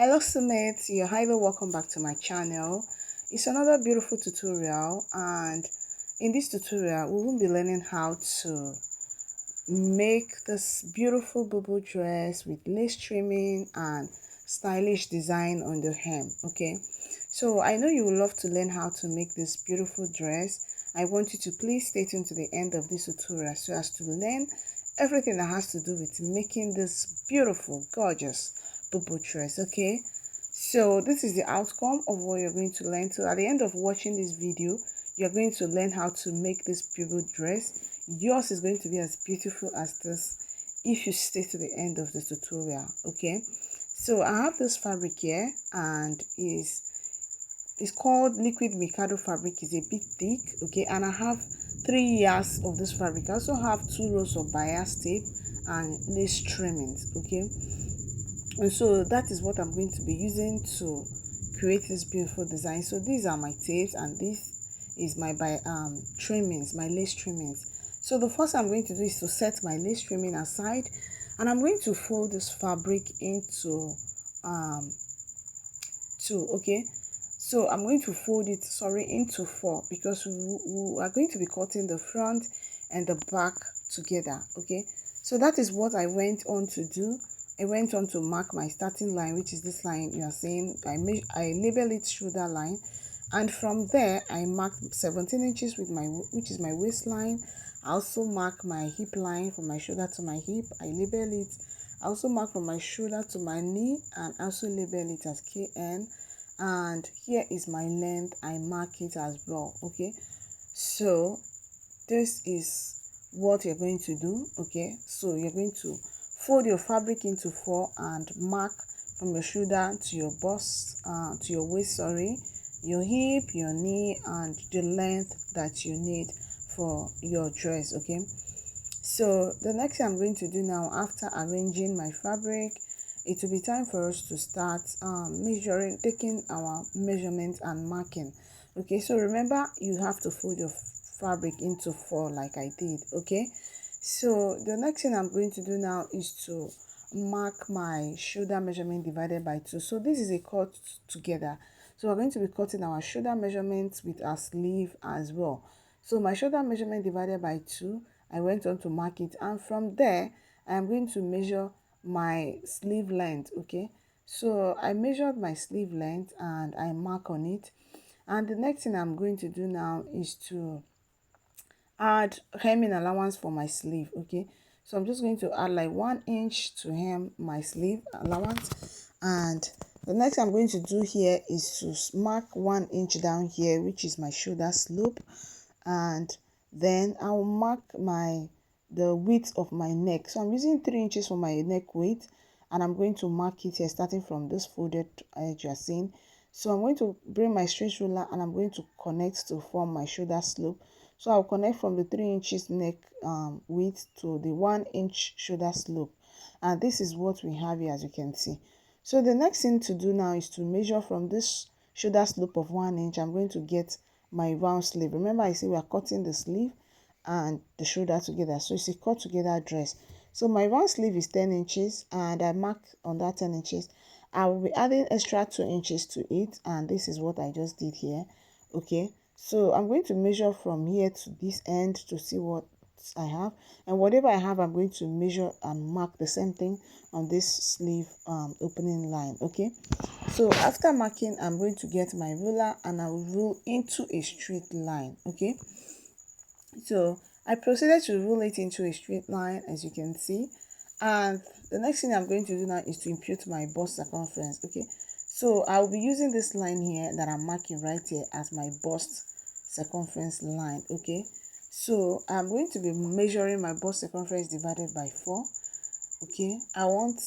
Hello Summit, you're highly welcome back to my channel. It's another beautiful tutorial, and in this tutorial we will be learning how to make this beautiful Bubu dress with lace trimming and stylish design on the hem. Okay, so I know you would love to learn how to make this beautiful dress. I want you to please stay tuned to the end of this tutorial so as to learn everything that has to do with making this beautiful, gorgeous Bubu dress. Okay, so this is the outcome of what you're going to learn. So at the end of watching this video, you're going to learn how to make this Bubu dress. Yours is going to be as beautiful as this if you stay to the end of the tutorial. Okay, so I have this fabric here, and it's called liquid mikado fabric. Is a bit thick. Okay, and I have 3 yards of this fabric. I also have 2 rows of bias tape and lace trimmings. Okay, and so that is what I'm going to be using to create this beautiful design. So these are my tapes, and this is my trimmings, my lace trimmings. So the first I'm going to do is to set my lace trimming aside, and I'm going to fold this fabric into two. Okay, so I'm going to fold it, into 4, because we are going to be cutting the front and the back together. Okay, so that is what I went on to do. I went on to mark my starting line, which is this line you are seeing. I label it shoulder line, and from there I marked 17 inches with which is my waistline. I also mark my hip line from my shoulder to my hip. I label it. I also mark from my shoulder to my knee, and also label it as KN. And here is my length. I mark it as well. Okay, so this is what you're going to do. Okay, so you're going to fold your fabric into 4 and mark from your shoulder to your bust, to your waist, your hip, your knee, and the length that you need for your dress. Okay, so the next thing I'm going to do now, after arranging my fabric, it will be time for us to start taking our measurements and marking. Okay, so remember, you have to fold your fabric into 4 like I did. Okay, so the next thing I'm going to do now is to mark my shoulder measurement divided by 2. So this is a cut together. So we're going to be cutting our shoulder measurements with our sleeve as well. So my shoulder measurement divided by 2, I went on to mark it, and from there I'm going to measure my sleeve length. Okay, so I measured my sleeve length and I mark on it. And the next thing I'm going to do now is to add hemming allowance for my sleeve. Okay, so I'm just going to add like 1 inch to hem my sleeve allowance. And the next I'm going to do here is to mark 1 inch down here, which is my shoulder slope. And then I'll mark the width of my neck. So I'm using 3 inches for my neck width, and I'm going to mark it here starting from this folded edge you're seeing. So I'm going to bring my straight ruler and I'm going to connect to form my shoulder slope. So I'll connect from the 3 inches neck width to the 1 inch shoulder slope, and this is what we have here, as you can see. So the next thing to do now is to measure from this shoulder slope of 1 inch. I'm going to get my round sleeve. Remember, I say we are cutting the sleeve and the shoulder together, so it's a cut together dress. So my round sleeve is 10 inches, and I marked on that 10 inches. I will be adding extra 2 inches to it, and this is what I just did here. Okay, so I'm going to measure from here to this end to see what I have, and whatever I have I'm going to measure and mark the same thing on this sleeve opening line. Okay, so after marking, I'm going to get my ruler and I will rule into a straight line. Okay, so I proceeded to rule it into a straight line, as you can see. And the next thing I'm going to do now is to impute my bust circumference. Okay, so I'll be using this line here that I'm marking right here as my bust circumference line. Okay, so I'm going to be measuring my bust circumference divided by 4. Okay, I want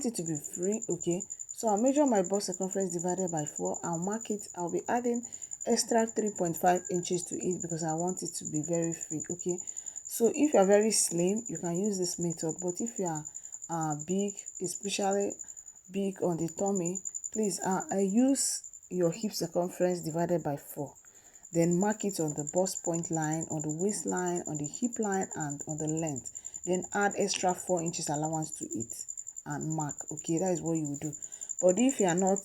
it to be free. Okay, so I'll measure my bust circumference divided by 4. I'll mark it. I'll be adding extra 3.5 inches to it because I want it to be very free. Okay, so if you are very slim, you can use this method, but if you are big, especially big on the tummy, please use your hip circumference divided by 4. Then mark it on the bust point line, on the waistline, on the hip line, and on the length. Then add extra 4 inches allowance to it. and mark. Okay, that is what you will do. But if you are not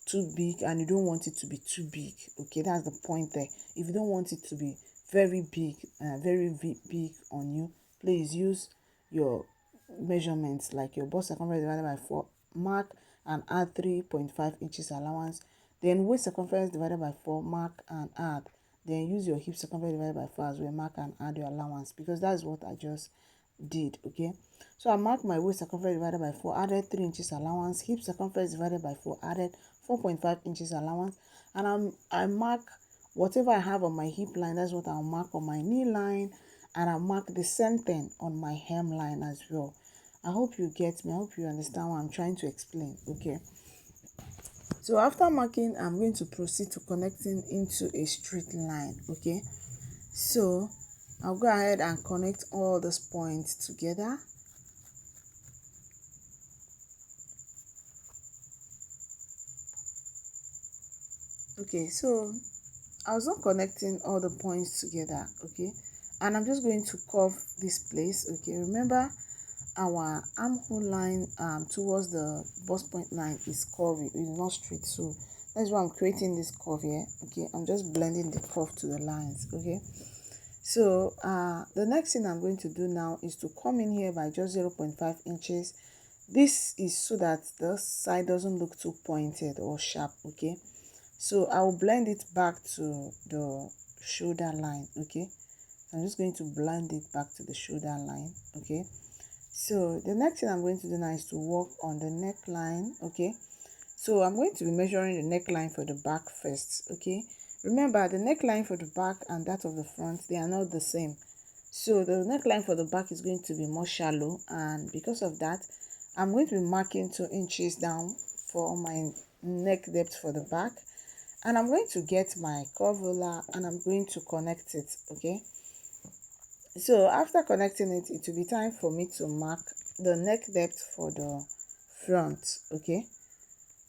too big and you don't want it to be too big, okay, that's the point there. If you don't want it to be very big, big on you, please use your measurements, like your bust circumference divided by 4, mark and add 3.5 inches allowance. Then waist circumference divided by 4, mark and add. Then use your hip circumference divided by 4 as well, mark and add your allowance, because that's what I just did. Okay, so I marked my waist circumference divided by 4, added 3 inches allowance, hip circumference divided by 4, added 4.5 inches allowance, and I mark whatever I have on my hip line, that's what I'll mark on my knee line, and I'll mark the same thing on my hemline as well. I hope you get me. I hope you understand what I'm trying to explain. Okay, so after marking, I'm going to proceed to connecting into a straight line. Okay, so I'll go ahead and connect all those points together. Okay, so I was not connecting all the points together. Okay, and I'm just going to curve this place. Okay, remember our armhole line towards the bust point line is curvy, it's not straight, so that's why I'm creating this curve here. Okay, I'm just blending the curve to the lines. Okay, so the next thing I'm going to do now is to come in here by just 0.5 inches. This is so that the side doesn't look too pointed or sharp. Okay, so I will blend it back to the shoulder line. Okay, so I'm just going to blend it back to the shoulder line. Okay, so the next thing I'm going to do now is to work on the neckline. Okay, so I'm going to be measuring the neckline for the back first. Okay, remember the neckline for the back and that of the front, they are not the same. So the neckline for the back is going to be more shallow, and because of that, I'm going to be marking 2 inches down for my neck depth for the back, and I'm going to get my curve ruler and I'm going to connect it. Okay, so after connecting it, it will be time for me to mark the neck depth for the front. Okay,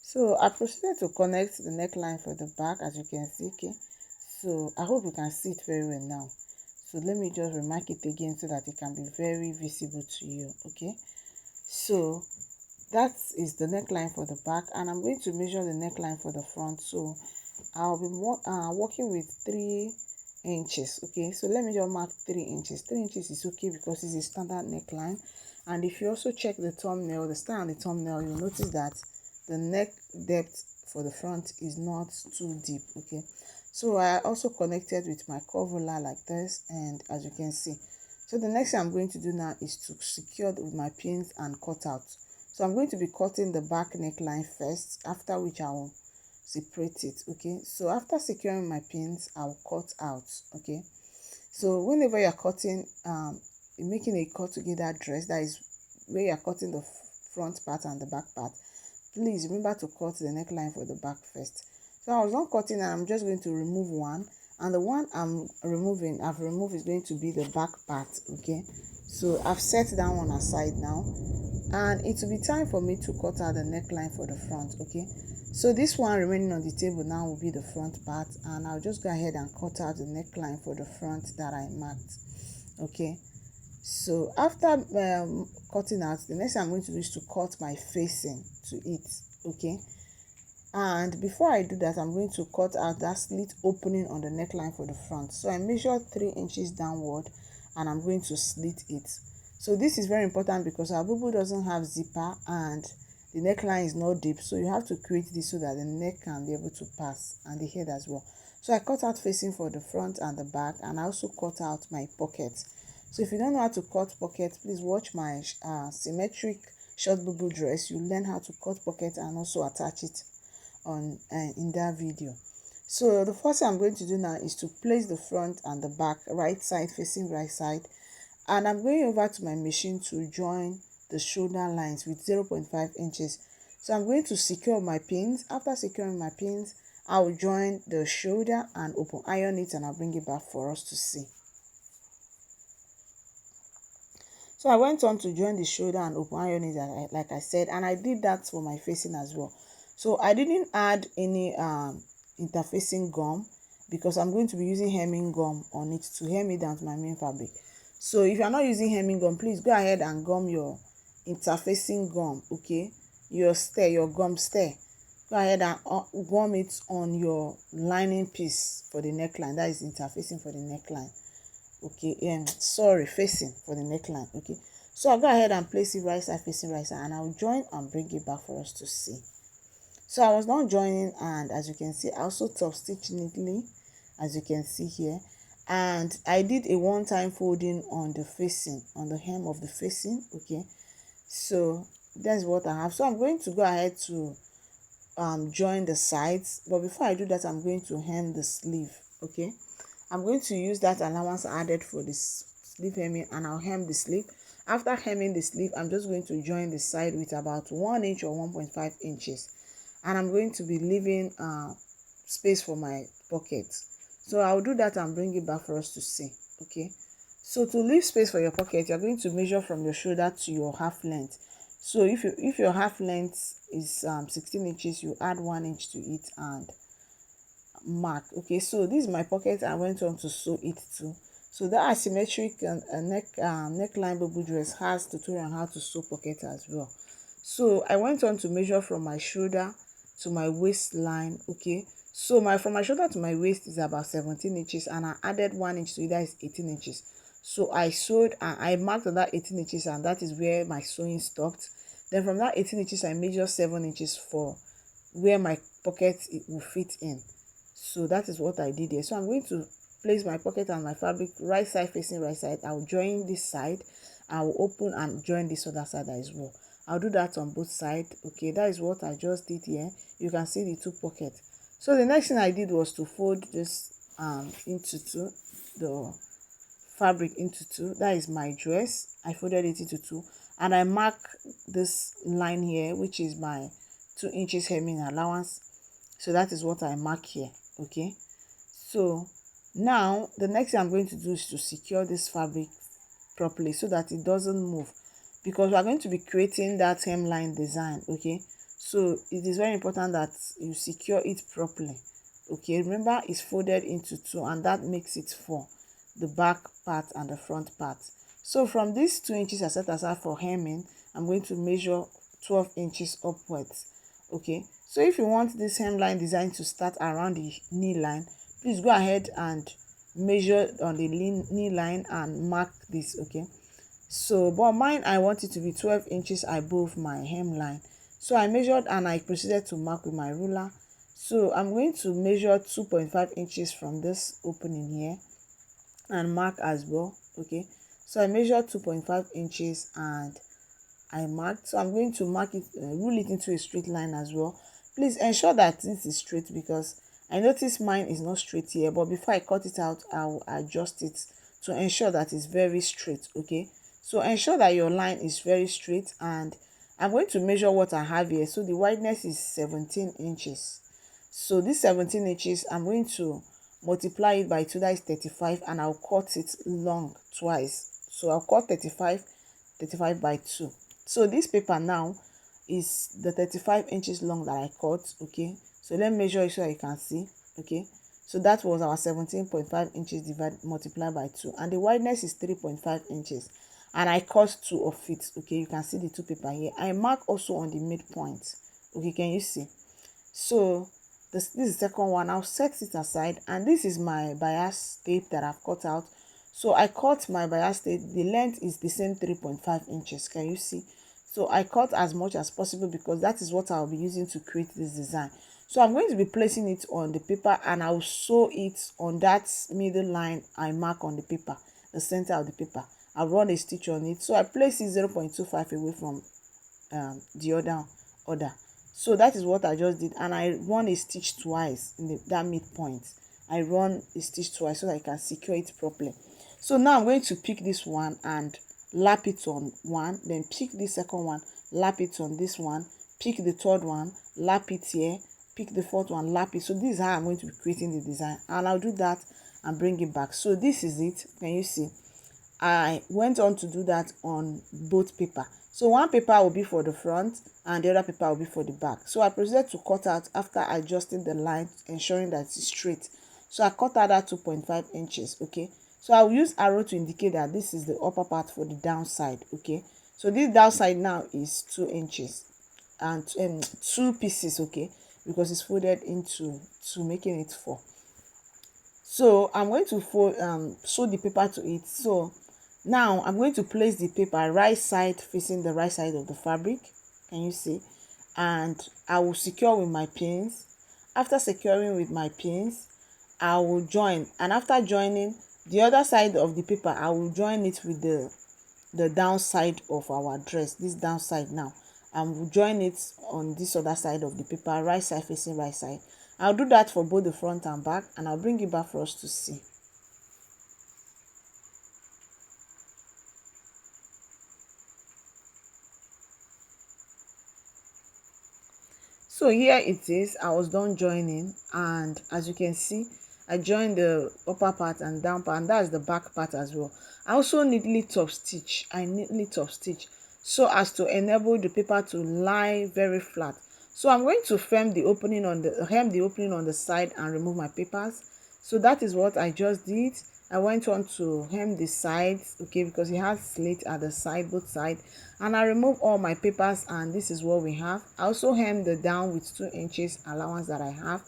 so I proceeded to connect the neckline for the back, as you can see. Okay, so I hope you can see it very well now. So let me just remark it again so that it can be very visible to you. Okay, so that is the neckline for the back, and I'm going to measure the neckline for the front. So I'll be working with 3 inches. Okay, so let me just mark 3 inches. 3 inches is okay because it's a standard neckline. And if you also check the thumbnail, the star on the thumbnail, you'll notice that the neck depth for the front is not too deep. Okay, so I also connected with my curve ruler like this, and as you can see, so the next thing I'm going to do now is to secure with my pins and cut out. So I'm going to be cutting the back neckline first, after which I will separate it. Okay, so after securing my pins, I'll cut out. Okay, so whenever you're cutting making a cut together dress, that is where you're cutting the front part and the back part, please remember to cut the neckline for the back first. So I was not cutting, and I'm just going to remove one, and the one I've removed is going to be the back part. Okay, so I've set that one aside now, and it will be time for me to cut out the neckline for the front. Okay, so this one remaining on the table now will be the front part, and I'll just go ahead and cut out the neckline for the front that I marked. Okay, so after cutting out, the next thing I'm going to do is to cut my facing to it. Okay, and before I do that, I'm going to cut out that slit opening on the neckline for the front. So I measured 3 inches downward, and I'm going to slit it. So this is very important because our bubu doesn't have zipper and the neckline is not deep, so you have to create this so that the neck can be able to pass, and the head as well. So I cut out facing for the front and the back, and I also cut out my pockets. So if you don't know how to cut pockets, please watch my symmetric short bubu dress. You learn how to cut pockets and also attach it on in that video. So the first thing I'm going to do now is to place the front and the back right side facing right side, and I'm going over to my machine to join the shoulder lines with 0.5 inches. So I'm going to secure my pins. After securing my pins, I will join the shoulder and open iron it, and I'll bring it back for us to see. So I went on to join the shoulder and open iron it, like I said, and I did that for my facing as well. So I didn't add any interfacing gum because I'm going to be using hemming gum on it to hem it down to my main fabric. So if you're not using hemming gum, please go ahead and gum your interfacing gum, okay, your gum stem, go ahead and gum it on your lining piece for the neckline. That is interfacing for the neckline, okay, sorry, facing for the neckline, okay. So I'll go ahead and place it right side facing right side, and I'll join and bring it back for us to see. So I was not joining, and as you can see, I also top stitch neatly, as you can see here, and I did a one-time folding on the facing, on the hem of the facing, okay. So that's what I have. So I'm going to go ahead to join the sides, but before I do that, I'm going to hem the sleeve, okay. I'm going to use that allowance added for this sleeve hemming, and I'll hem the sleeve. After hemming the sleeve, I'm just going to join the side with about 1 inch or 1.5 inches, and I'm going to be leaving space for my pocket. So I'll do that and bring it back for us to see, okay. So to leave space for your pocket, you're going to measure from your shoulder to your half length. So if your half length is 16 inches, you add 1 inch to it and mark, okay. So this is my pocket. I went on to sew it too. So that asymmetric neckline Bubu dress has tutorial on how to sew pocket as well. So I went on to measure from my shoulder to my waistline, okay. So from my shoulder to my waist is about 17 inches, and I added 1 inch to it, that is 18 inches. So I sewed and I marked on that 18 inches, and that is where my sewing stopped. Then from that 18 inches, I measured 7 inches for where my pocket will fit in. So that is what I did here. So I'm going to place my pocket and my fabric right side facing right side. I'll join this side, I will open and join this other side as well. I'll do that on both sides, okay. That is what I just did here. You can see the two pockets. So the next thing I did was to fold this into two, the fabric into two. That is my dress. I folded it into two, and I mark this line here, which is my 2 inches hemming allowance. So that is what I mark here, okay. So now the next thing I'm going to do is to secure this fabric properly so that it doesn't move, because we are going to be creating that hemline design, okay. So it is very important that you secure it properly, okay. Remember, it's folded into two, and that makes it 4, the back part and the front part. So from these 2 inches I set aside for hemming, I'm going to measure 12 inches upwards, okay. So if you want this hemline design to start around the knee line, please go ahead and measure on the knee line and mark this, okay. So but mine, I want it to be 12 inches above my hemline. So I measured and I proceeded to mark with my ruler. So I'm going to measure 2.5 inches from this opening here and mark as well, okay. So I measured 2.5 inches and I marked. So I'm going to mark it, rule it into a straight line as well. Please ensure that this is straight, because I notice mine is not straight here, but before I cut it out, I will adjust it to ensure that it's very straight, okay. So ensure that your line is very straight, and I'm going to measure what I have here. So the wideness is 17 inches. So this 17 inches, I'm going to multiply it by 2, that is 35, and I'll cut it long twice. So I'll cut 35 by 2. So this paper now is the 35 inches long that I cut, okay. So let me measure it so you can see, okay. So that was our 17.5 inches multiplied by 2, and the wideness is 3.5 inches, and I cut 2 of it, okay. You can see the two paper here. I mark also on the midpoint, okay. Can you see? So this is the second one. I'll set it aside, and this is my bias tape that I've cut out. So I cut my bias tape. The length is the same 3.5 inches. Can you see? So I cut as much as possible, because that is what I'll be using to create this design. So I'm going to be placing it on the paper, and I'll sew it on that middle line I mark on the paper, the center of the paper. I'll run a stitch on it. So I place it 0.25 away from the other order. So that is what I just did, and I run a stitch twice in that midpoint. I run a stitch twice so that I can secure it properly. So now I'm going to pick this one and lap it on one, then pick the second one, lap it on this one, pick the third one, lap it here, pick the fourth one, lap it. So this is how I'm going to be creating the design, and I'll do that and bring it back. So this is it. Can you see? I went on to do that on both paper. So one paper will be for the front and the other paper will be for the back. So I proceeded to cut out after adjusting the line, ensuring that it's straight. So I cut out that 2.5 inches, okay. So I will use arrow to indicate that this is the upper part for the downside, okay. So this downside now is 2 inches and 2 pieces, okay, because it's folded into two, making it 4. So I'm going to sew the paper to it. So now I'm going to place the paper right side facing the right side of the fabric. Can you see? And I will secure with my pins. After securing with my pins, I will join, and after joining the other side of the paper, I will join it with the downside of our dress, this downside now, and we'll join it on this other side of the paper, right side facing right side. I'll do that for both the front and back, and I'll bring it back for us to see. So here it is. I was done joining, and as you can see, I joined the upper part and down part, and that's the back part as well. I also neatly top stitch. I neatly top stitch so as to enable the paper to lie very flat. So I'm going to hem the opening on the side and remove my papers. So that is what I just did. I went on to hem the sides, okay, because it has slit at the side, both sides, and I remove all my papers, and this is what we have. I also hem the down with 2 inches allowance that I have.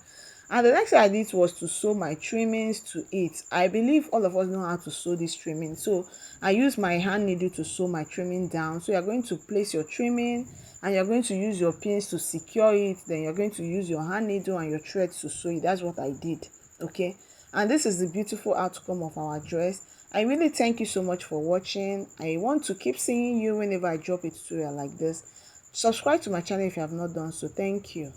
And the next thing I did was to sew my trimmings to it. I believe all of us know how to sew this trimming, so I use my hand needle to sew my trimming down. So you're going to place your trimming, and you're going to use your pins to secure it. Then you're going to use your hand needle and your thread to sew it. That's what I did, okay. And this is the beautiful outcome of our dress. I really thank you so much for watching. I want to keep seeing you whenever I drop a tutorial like this. Subscribe to my channel if you have not done so. Thank you.